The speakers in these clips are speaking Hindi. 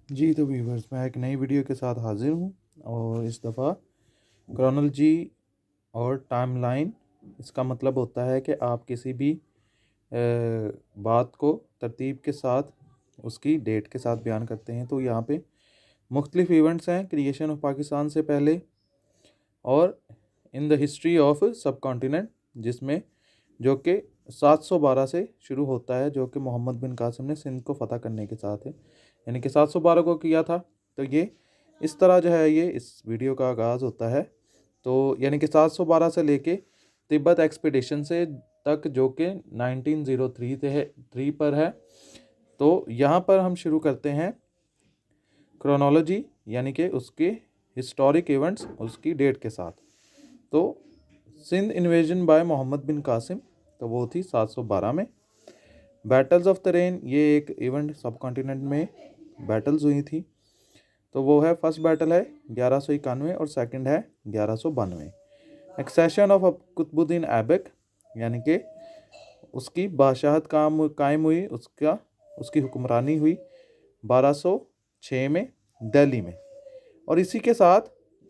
जी तो व्यूवर्स, मैं एक नई वीडियो के साथ हाजिर हूँ और इस दफ़ा क्रोनोलॉजी और टाइमलाइन। इसका मतलब होता है कि आप किसी भी बात को तरतीब के साथ उसकी डेट के साथ बयान करते हैं। तो यहाँ पे मुख्तलिफ इवेंट्स हैं क्रिएशन ऑफ पाकिस्तान से पहले और इन द हिस्ट्री ऑफ सब कॉन्टिनेंट, जिसमें जो कि 712 से शुरू होता है, जो कि मोहम्मद बिन कासिम ने सिंध को फ़तह करने के साथ है, यानी कि 712 को किया था। तो ये इस तरह जो है ये इस वीडियो का आगाज़ होता है। तो यानी कि 712 से लेके तिब्बत एक्सपीडिशन से तक, जो कि 1903 थे 3 पर है। तो यहाँ पर हम शुरू करते हैं क्रोनोलॉजी, यानी कि उसके हिस्टोरिक इवेंट्स उसकी डेट के साथ। तो सिंध इन्वेजन बाय मोहम्मद बिन कासिम, तो वो थी 712 में। बैटल्स ऑफ तरेन, ये एक इवेंट सब कॉन्टिनेंट में बैटल्स हुई थी। तो वो है, फर्स्ट बैटल है 1191 और सेकंड है 1192। एक्सेशन ऑफ कुतुबुद्दीन ऐबक, यानी कि उसकी बादशाहत कायम हुई, उसकी हुक्मरानी हुई 1206 में दिल्ली में। और इसी के साथ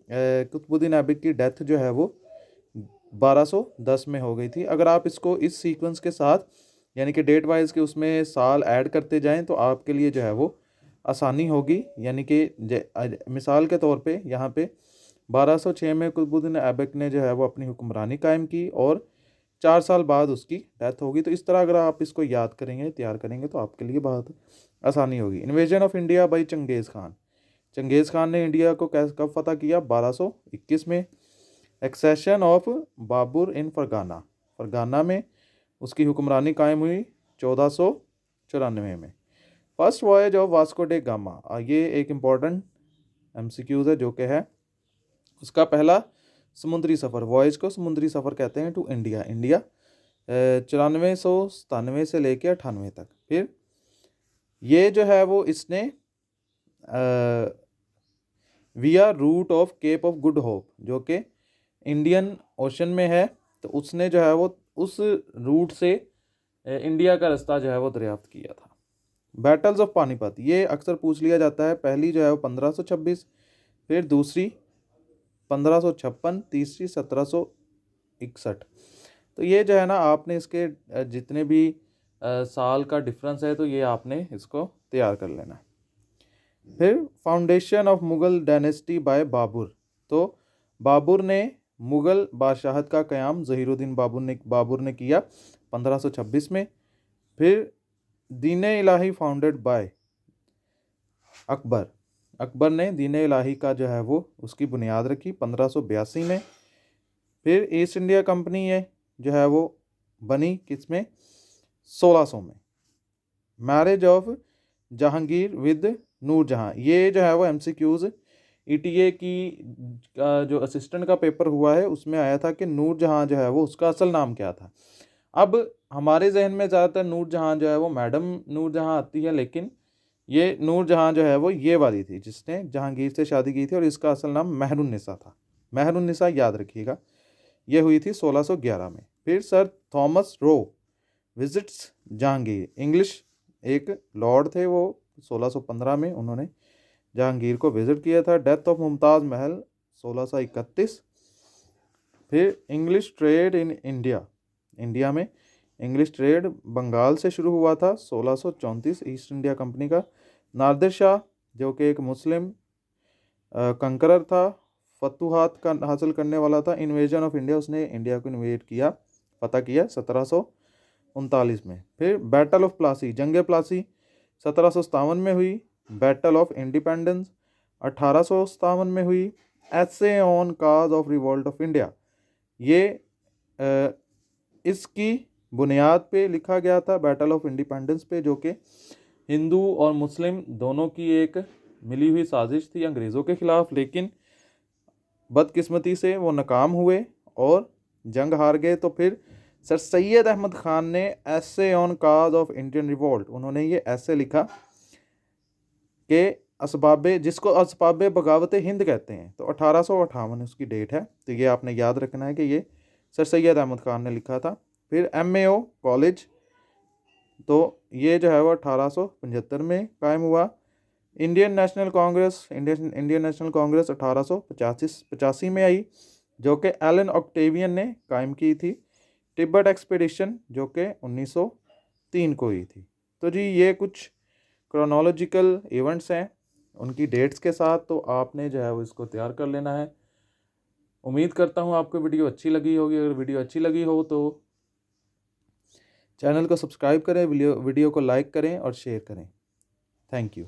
कुतुबुद्दीन ऐबक की डेथ जो है वो 1210 में हो गई थी। अगर आप इसको इस सीक्वेंस के साथ, यानी कि डेट वाइज के उसमें साल ऐड करते जाएं, तो आपके लिए जो है वो आसानी होगी। यानी कि मिसाल के तौर पे यहाँ पे 1206 में कुतुबुद्दीन ऐबक ने जो है वो अपनी हुक्मरानी कायम की और 4 साल बाद उसकी डेथ होगी। तो इस तरह अगर आप इसको याद करेंगे, तैयार करेंगे, तो आपके लिए बहुत आसानी होगी। Invasion of India by Changez Khan, Changez Khan ने इंडिया को कब फतह किया? 1221 में। Accession of Babur in Fergana, Fergana में उसकी हुक्मरानी कायम हुई 1494 में। First voyage of Vasco da Gama, ये एक इम्पॉर्टेंट एमसीक्यूज है, जो कि है उसका पहला समुद्री सफ़र। वॉयज को समुद्री सफ़र कहते हैं टू इंडिया। इंडिया 9497 से लेके 98 तक। फिर ये जो है वो इसने via route of Cape of Good Hope, जो कि इंडियन ओशन में है, तो उसने जो है वो उस रूट से इंडिया का रास्ता जो है वो दरियाफ्त किया था। बैटल्स ऑफ पानीपत, ये अक्सर पूछ लिया जाता है। पहली जो है वो 1526, फिर दूसरी 1556, तीसरी 1761। तो ये जो है ना, आपने इसके जितने भी साल का डिफरेंस है, तो ये आपने इसको तैयार कर लेना है। फिर foundation of Mughal dynasty by Babur, तो बाबर ने मुग़ल बादशाहत का क़याम ज़हीरुद्दीन बाबर ने किया 1526 में। फिर दीन इलाही फाउंडेड बाय अकबर, अकबर ने दीन इलाही का जो है वो उसकी बुनियाद रखी 1582 में। फिर ईस्ट इंडिया कंपनी है जो है वो बनी किसमें? 1600 में। Marriage of Jahangir with Nur Jahan, ये जो है वो एमसीक्यूज ईटीए की जो असिस्टेंट का पेपर हुआ है उसमें आया था कि नूरजहां जो है वो उसका असल नाम क्या था। अब हमारे जहन में ज़्यादातर नूरजहां जो है वो मैडम नूरजहां आती है, लेकिन ये नूरजहां जो है वो ये वाली थी जिसने जहांगीर से शादी की थी, और इसका असल नाम महरुन्निसा था। महरुन्निसा याद रखिएगा। ये हुई थी 1611 में। फिर sir Thomas Roe visits Jahangir, English एक लॉर्ड थे वो, 1615 में उन्होंने जहांगीर को विजिट किया था। डेथ ऑफ मुमताज़ महल 1631। फिर English trade in India, India में इंग्लिश ट्रेड बंगाल से शुरू हुआ था 1634, ईस्ट इंडिया कंपनी का। नादिर शाह जो कि एक मुस्लिम कंकरर था, फतूहात का हासिल करने वाला था। इन्वेजन ऑफ इंडिया, उसने इंडिया को इन्वेट किया, फतह किया 1739 में। फिर बैटल ऑफ प्लासी, जंग प्लासी 1757 में हुई। बैटल ऑफ इंडिपेंडेंस 1857 में हुई। Essay on cause of revolt of India, ये इसकी बुनियाद पे लिखा गया था, बैटल ऑफ इंडिपेंडेंस पे, जो कि हिंदू और मुस्लिम दोनों की एक मिली हुई साजिश थी अंग्रेज़ों के ख़िलाफ़, लेकिन बदकिस्मती से वो नाकाम हुए और जंग हार गए। तो फिर सर सैयद अहमद ख़ान ने essay on cause of Indian revolt, उन्होंने ये ऐसे लिखा कि असबाबे, जिसको असबाब बगावत हिंद कहते हैं, तो 1858 उसकी डेट है। तो ये आपने याद रखना है कि ये सर सैयद अहमद ख़ान ने लिखा था। फिर MAO कॉलेज, तो ये जो है वो 1875 में कायम हुआ। इंडियन नेशनल कांग्रेस 1885 में आई, जो कि एलन ऑक्टेवियन ने कायम की थी। तिब्बत एक्सपीडिशन जो कि 1903 को हुई थी। तो जी ये कुछ क्रोनोलॉजिकल इवेंट्स हैं उनकी डेट्स के साथ, तो आपने जो है वो इसको तैयार कर लेना है। उम्मीद करता हूँ आपको वीडियो अच्छी लगी होगी। अगर वीडियो अच्छी लगी हो तो चैनल को सब्सक्राइब करें, वीडियो को लाइक करें और शेयर करें। Thank you.